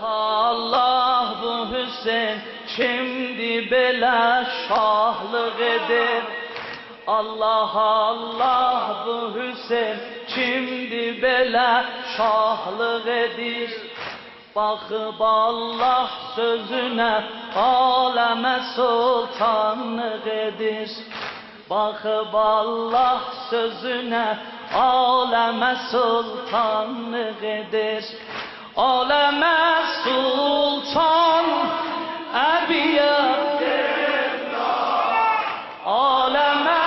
Allah bu Hüseyin şimdi bela şahlık eder. Allah Allah bu Hüseyin şimdi bela şahlık edir. Bakıp Allah sözüne aleme sultanlık edir. Bakıp Allah sözüne aleme sultanlık edir. Aleme sultan ebiyat aleme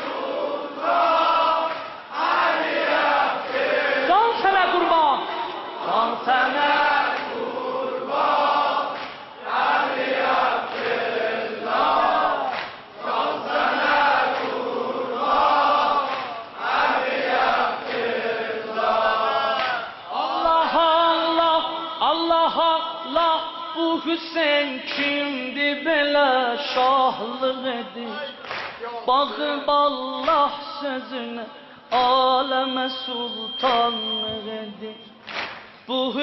sultan ebiyat can sana kurban, can sana kurban ebiyat can sana kurban ebiyat Allah Allah Allah Allah bu Hüseyin kimdi bela şahlık edir. Bakıp Allah sözüne aleme sultanlık edir. Bu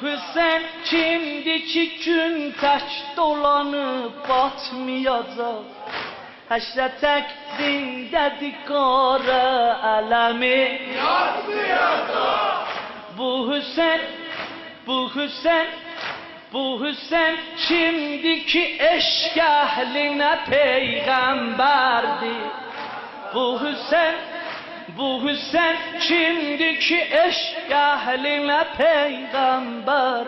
Hüseyin kimdi ki gün tek dolanıp batmayacak. Həşrə tək zindədir qara ələmi yatmayacaq. Bu Hüseyin kimdi ki eşq əhlinə peyğəmbərdir. Bu Hüseyin kimdi ki eşq əhlinə peyğəmbər.